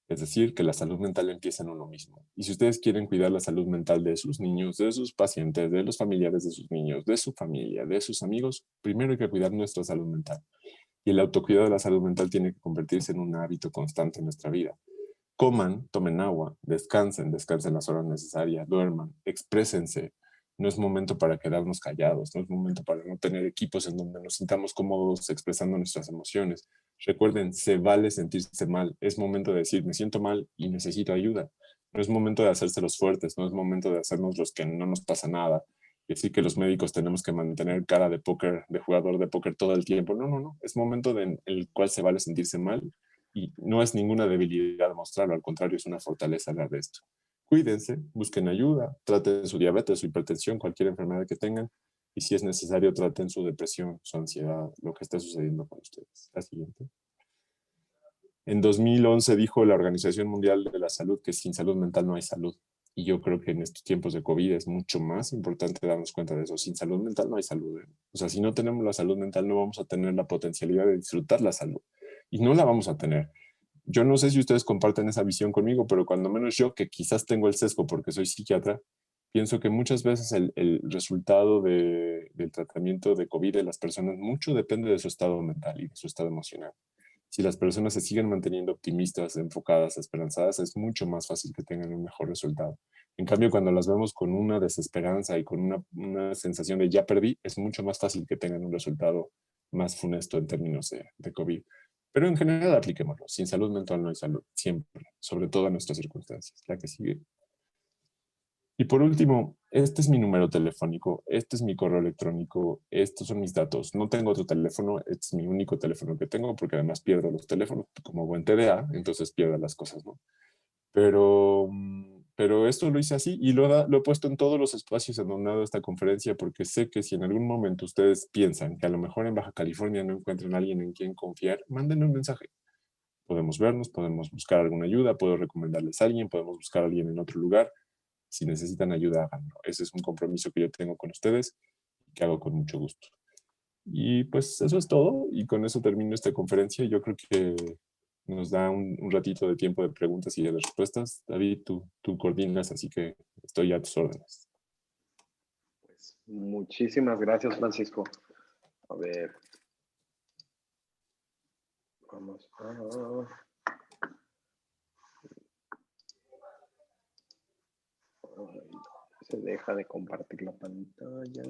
es decir, que la salud mental empieza en uno mismo. Y si ustedes quieren cuidar la salud mental de sus niños, de sus pacientes, de los familiares de sus niños, de su familia, de sus amigos, primero hay que cuidar nuestra salud mental. Y el autocuidado de la salud mental tiene que convertirse en un hábito constante en nuestra vida. Coman, tomen agua, descansen las horas necesarias, duerman, exprésense. No es momento para quedarnos callados, no es momento para no tener equipos en donde nos sintamos cómodos expresando nuestras emociones. Recuerden, se vale sentirse mal. Es momento de decir, me siento mal y necesito ayuda. No es momento de hacerse los fuertes, no es momento de hacernos los que no nos pasa nada. Y decir que los médicos tenemos que mantener cara de póker, de jugador de póker todo el tiempo. No, no, no. Es momento en el cual se vale sentirse mal y no es ninguna debilidad mostrarlo, al contrario, es una fortaleza hablar de esto. Cuídense, busquen ayuda, traten su diabetes, su hipertensión, cualquier enfermedad que tengan, y si es necesario, traten su depresión, su ansiedad, lo que esté sucediendo con ustedes. La siguiente. En 2011 dijo la Organización Mundial de la Salud que sin salud mental no hay salud. Y yo creo que en estos tiempos de COVID es mucho más importante darnos cuenta de eso. Sin salud mental no hay salud. ¿Eh? O sea, si no tenemos la salud mental, no vamos a tener la potencialidad de disfrutar la salud. Y no la vamos a tener. Yo no sé si ustedes comparten esa visión conmigo, pero cuando menos yo, que quizás tengo el sesgo porque soy psiquiatra, pienso que muchas veces el resultado del tratamiento de COVID de las personas mucho depende de su estado mental y de su estado emocional. Si las personas se siguen manteniendo optimistas, enfocadas, esperanzadas, es mucho más fácil que tengan un mejor resultado. En cambio, cuando las vemos con una desesperanza y con una sensación de ya perdí, es mucho más fácil que tengan un resultado más funesto en términos de COVID. Pero en general apliquémoslo. Sin salud mental no hay salud, siempre, sobre todo en nuestras circunstancias. La que sigue. Y por último, este es mi número telefónico, este es mi correo electrónico, estos son mis datos. No tengo otro teléfono, este es mi único teléfono que tengo porque además pierdo los teléfonos como buen TDA, entonces pierdo las cosas, ¿no? Pero esto lo hice así y lo he puesto en todos los espacios en donde he dado esta conferencia porque sé que si en algún momento ustedes piensan que a lo mejor en Baja California no encuentran a alguien en quien confiar, mándenme un mensaje. Podemos vernos, podemos buscar alguna ayuda, puedo recomendarles a alguien, podemos buscar a alguien en otro lugar. Si necesitan ayuda, háganlo. Ese es un compromiso que yo tengo con ustedes y que hago con mucho gusto. Y pues eso es todo y con eso termino esta conferencia. Yo creo que nos da un ratito de tiempo de preguntas y de respuestas. David, tú coordinas, así que estoy a tus órdenes. Pues muchísimas gracias, Francisco. A ver. Vamos a... Se deja de compartir la pantalla.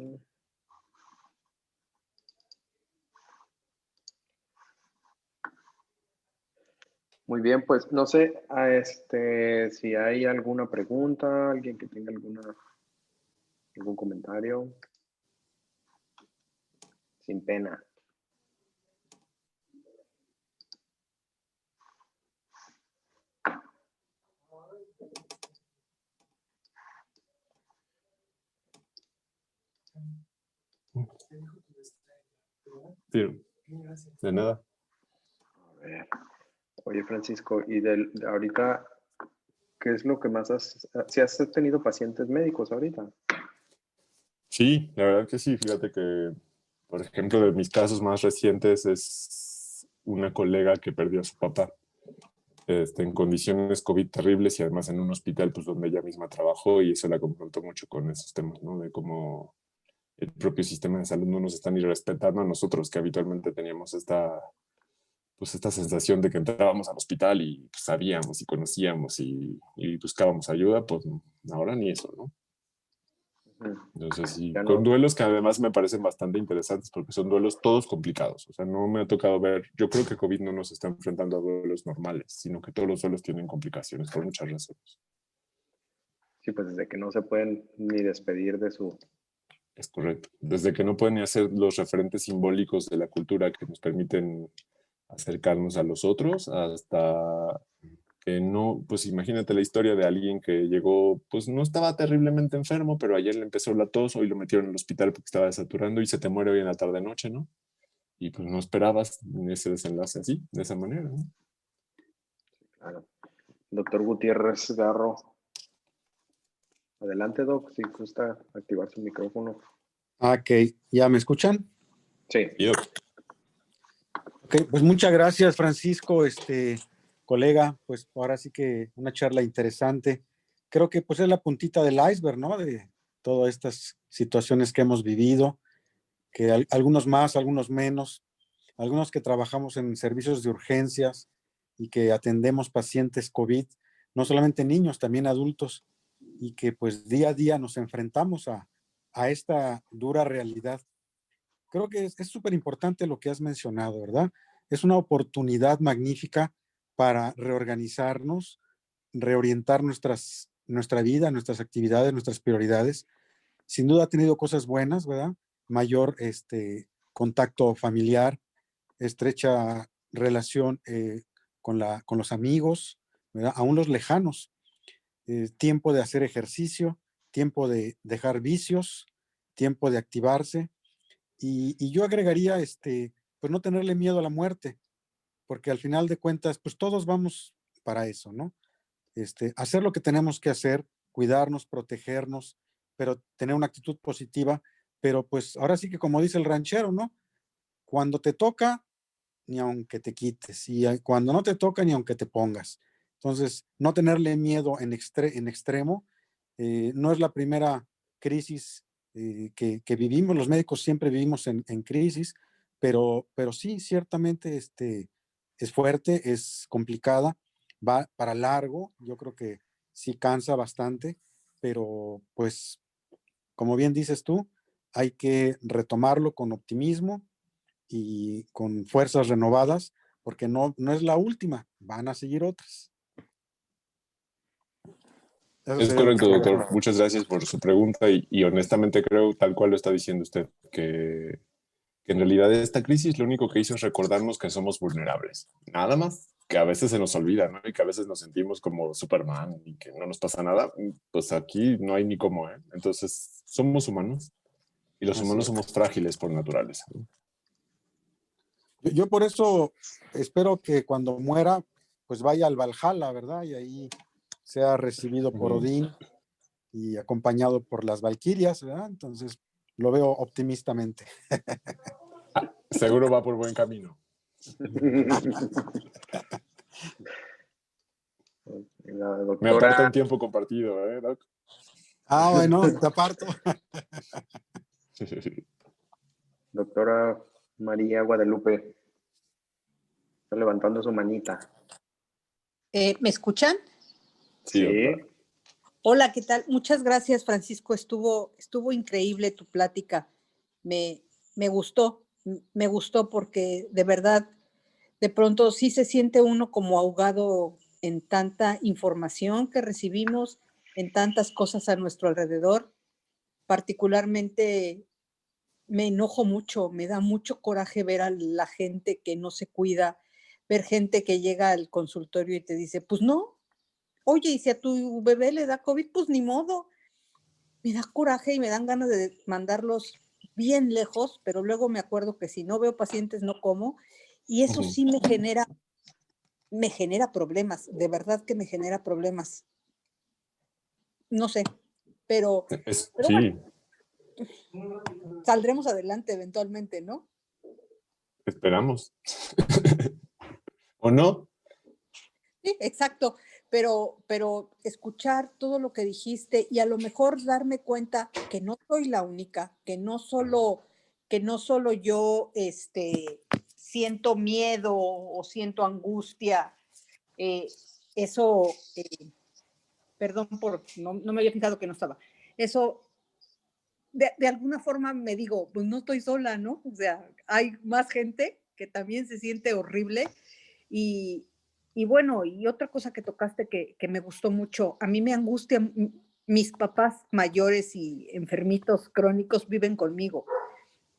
Muy bien, pues no sé si hay alguna pregunta, alguien que tenga algún comentario. Sin pena. Sí, de nada. A ver. Oye, Francisco, y de ahorita, ¿qué es lo que más si has tenido pacientes médicos ahorita? Sí, la verdad que sí. Fíjate que, por ejemplo, de mis casos más recientes es una colega que perdió a su papá en condiciones COVID terribles y además en un hospital pues, donde ella misma trabajó y eso la confrontó mucho con esos temas, ¿no? De cómo el propio sistema de salud no nos está ni respetando a nosotros que habitualmente teníamos esta sensación de que entrábamos al hospital y pues, sabíamos y conocíamos y buscábamos ayuda, pues ahora ni eso, ¿no? Entonces, sí, Ya con no, duelos que además me parecen bastante interesantes porque son duelos todos complicados. O sea, no me ha tocado ver, yo creo que COVID no nos está enfrentando a duelos normales, sino que todos los duelos tienen complicaciones por muchas razones. sí, pues desde que no se pueden ni despedir de su... Es correcto. Desde que no pueden ni hacer los referentes simbólicos de la cultura que nos permiten acercarnos a los otros, hasta que no, pues imagínate la historia de alguien que llegó, pues no estaba terriblemente enfermo, pero ayer le empezó la tos, hoy lo metieron al hospital porque estaba desaturando y se te muere hoy en la tarde-noche, ¿no? Y pues no esperabas ese desenlace así, de esa manera, ¿no? Claro. Doctor Gutiérrez Garro. Adelante, Doc, si gusta activar su micrófono. Ok, ¿ya me escuchan? Sí. Y, Ok, pues muchas gracias, Francisco, colega, pues ahora sí que una charla interesante. Creo que pues es la puntita del iceberg, ¿no? De todas estas situaciones que hemos vivido, que algunos más, algunos menos, algunos que trabajamos en servicios de urgencias y que atendemos pacientes COVID, no solamente niños, también adultos, y que pues día a día nos enfrentamos a esta dura realidad. Creo que es súper importante lo que has mencionado, ¿verdad? Es una oportunidad magnífica para reorganizarnos, reorientar nuestra vida, nuestras actividades, nuestras prioridades. Sin duda ha tenido cosas buenas, ¿verdad? Mayor contacto familiar, estrecha relación con los amigos, ¿verdad? Aún los lejanos. Tiempo de hacer ejercicio, tiempo de dejar vicios, tiempo de activarse. Y yo agregaría, pues no tenerle miedo a la muerte, porque al final de cuentas, pues todos vamos para eso, ¿no? Hacer lo que tenemos que hacer, cuidarnos, protegernos, pero tener una actitud positiva, pero pues ahora sí que como dice el ranchero, ¿no? Cuando te toca, ni aunque te quites, y cuando no te toca, ni aunque te pongas. Entonces, no tenerle miedo en extremo, no es la primera crisis que vivimos, los médicos siempre vivimos en crisis, pero sí, ciertamente es fuerte, es complicada, va para largo, yo creo que sí cansa bastante, pero pues, como bien dices tú, hay que retomarlo con optimismo y con fuerzas renovadas, porque no es la última, van a seguir otras. Eso es sería lo que correcto, quería doctor. comentar. Muchas gracias por su pregunta y honestamente creo, tal cual lo está diciendo usted, que en realidad esta crisis lo único que hizo es recordarnos que somos vulnerables. Nada más, que a veces se nos olvida, ¿no? Y que a veces nos sentimos como Superman y que no nos pasa nada. Pues aquí no hay ni cómo, ¿eh? Entonces, somos humanos y los Así humanos es. somos frágiles por naturaleza, ¿no? Yo por eso espero que cuando muera, pues vaya al Valhalla, ¿verdad? Y ahí sea recibido por Odín y acompañado por las Valquirias, ¿verdad? Entonces lo veo optimistamente. Seguro va por buen camino. La Me aparta doctora, un tiempo compartido, ¿eh, Doc? Ah, bueno, te aparto. doctora María Guadalupe, está levantando su manita. ¿Me escuchan? Sí, doctora. Sí, Hola, ¿qué tal? Muchas gracias, Francisco. Estuvo increíble tu plática. Me, me gustó porque de verdad, de pronto sí se siente uno como ahogado en tanta información que recibimos, en tantas cosas a nuestro alrededor. Particularmente me enojo mucho, me da mucho coraje ver a la gente que no se cuida, ver gente que llega al consultorio y te dice, pues no. Oye, y si a tu bebé le da COVID, pues ni modo. Me da coraje y me dan ganas de mandarlos bien lejos, pero luego me acuerdo que si no veo pacientes no como, y eso sí me genera problemas, de verdad que me genera problemas. No sé, pero Sí, bueno, saldremos adelante eventualmente, ¿no? esperamos. ¿O no? Sí, exacto, pero escuchar todo lo que dijiste y a lo mejor darme cuenta que no soy la única, que no solo yo siento miedo o siento angustia, eh, eso, perdón por, no me había fijado que no estaba, eso de alguna forma me digo, pues no estoy sola, ¿no? O sea, hay más gente que también se siente horrible y, y bueno, y otra cosa que tocaste que me gustó mucho, a mí me angustia, mis papás mayores y enfermitos crónicos viven conmigo.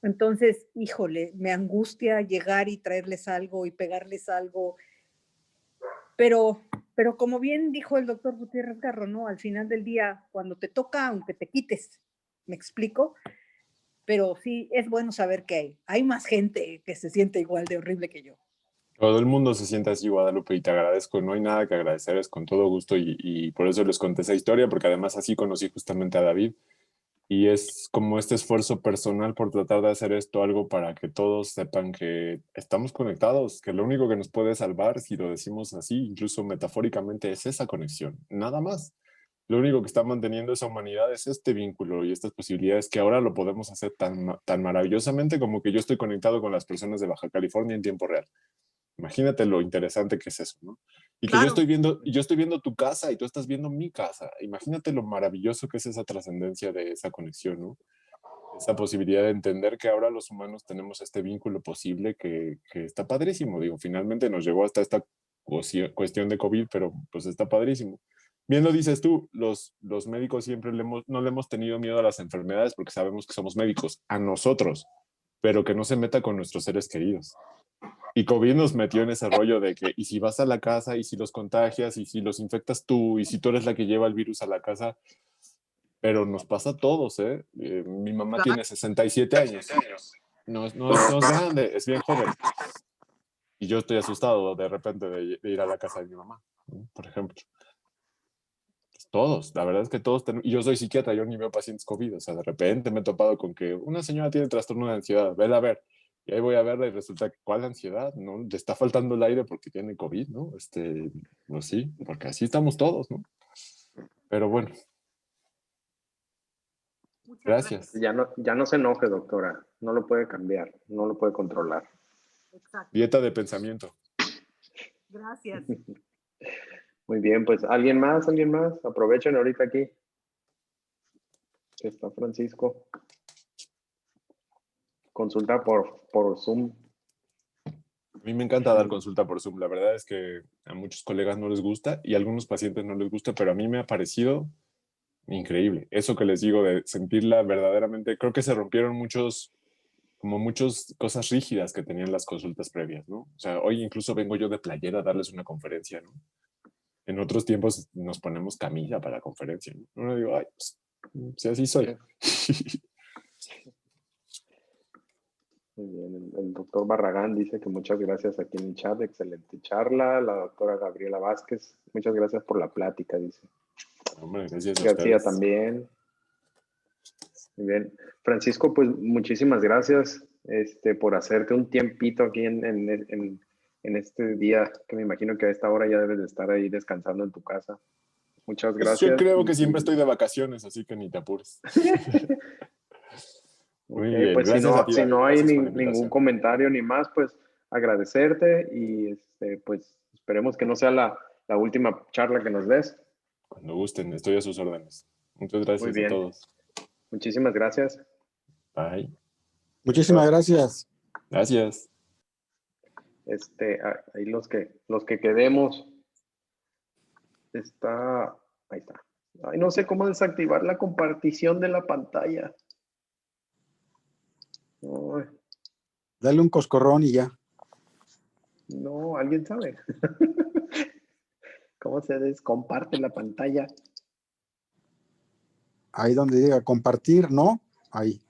Entonces, híjole, me angustia llegar y traerles algo y pegarles algo, pero, pero como bien dijo el doctor Gutiérrez Garro, ¿no? Al final del día, cuando te toca, aunque te quites, ¿me explico? Pero sí, es bueno saber que hay más gente que se siente igual de horrible que yo. Todo el mundo se siente así, Guadalupe, y te agradezco. No hay nada que agradecer, es con todo gusto y por eso les conté esa historia, porque además así conocí justamente a David. Y es como este esfuerzo personal por tratar de hacer esto algo para que todos sepan que estamos conectados, que lo único que nos puede salvar, si lo decimos así, incluso metafóricamente, es esa conexión, nada más. Lo único que está manteniendo esa humanidad es este vínculo y estas posibilidades que ahora lo podemos hacer tan maravillosamente como que yo estoy conectado con las personas de Baja California en tiempo real. Imagínate lo interesante que es eso, ¿no? Y que Claro. yo estoy viendo tu casa y tú estás viendo mi casa. Imagínate lo maravilloso que es esa trascendencia de esa conexión, ¿no? Esa posibilidad de entender que ahora los humanos tenemos este vínculo posible que está padrísimo. Digo, finalmente nos llegó hasta esta cuestión de COVID, pero pues está padrísimo. Bien lo dices tú, los médicos siempre no le hemos tenido miedo a las enfermedades porque sabemos que somos médicos, a nosotros, pero que no se meta con nuestros seres queridos. Y COVID nos metió en ese rollo de que, y si vas a la casa, y si los contagias, y si los infectas tú, y si tú eres la que lleva el virus a la casa, pero nos pasa a todos, ¿eh? Mi mamá Claro. tiene 67 años, no es grande, es bien joven. Y yo estoy asustado de repente de ir a la casa de mi mamá, ¿no? Por ejemplo. Pues todos, la verdad es que todos tenemos, y yo soy psiquiatra, yo ni veo pacientes COVID, o sea, de repente me he topado con que una señora tiene trastorno de ansiedad, vela a ver, y ahí voy a verla y resulta que, ¿cuál ansiedad? ¿No? Le está faltando el aire porque tiene COVID, ¿no? Pues sí, porque así estamos todos, ¿no? Pero bueno, Muchas gracias. gracias. Ya no se enoje, doctora. No lo puede cambiar, no lo puede controlar. Exacto. Dieta de pensamiento. Gracias. Muy bien, pues ¿alguien más? ¿Alguien más? Aprovechen ahorita aquí que está Francisco. Consulta por Zoom. A mí me encanta dar consulta por Zoom. La verdad es que a muchos colegas no les gusta y a algunos pacientes no les gusta, pero a mí me ha parecido increíble. Eso que les digo de sentirla verdaderamente, creo que se rompieron muchas cosas rígidas que tenían las consultas previas, ¿no? O sea, hoy incluso vengo yo de playera a darles una conferencia, ¿no? En otros tiempos nos ponemos camilla para la conferencia, ¿no? Ahora digo, ay, pues, si así soy. Muy bien, el doctor Barragán dice que muchas gracias aquí en el chat, excelente charla. La doctora Gabriela Vázquez, muchas gracias por la plática, dice. Hombre, gracias a García ustedes. también. Muy bien. Francisco, pues muchísimas gracias por hacerte un tiempito aquí en este día, que me imagino que a esta hora ya debes de estar ahí descansando en tu casa. Muchas Pues yo gracias. creo que siempre estoy de vacaciones, así que ni te apures. Ok, Muy bien, pues gracias a ti, si David. no hay Gracias por la ningún invitación. comentario ni más, pues agradecerte y pues esperemos que no sea la última charla que nos des. Cuando gusten, estoy a sus órdenes. Muchas Muy gracias a bien. todos. Muchísimas gracias. Bye. Muchísimas gracias. Gracias. Ahí los que quedemos, ahí está. Ay, no sé cómo desactivar la compartición de la pantalla. Ay, Dale un coscorrón y ya. no, ¿alguien sabe? ¿Cómo se descomparte la pantalla? Ahí donde diga compartir, ¿no? Ahí.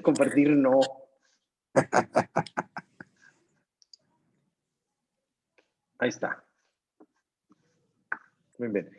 Compartir no. Ahí está. Muy bien.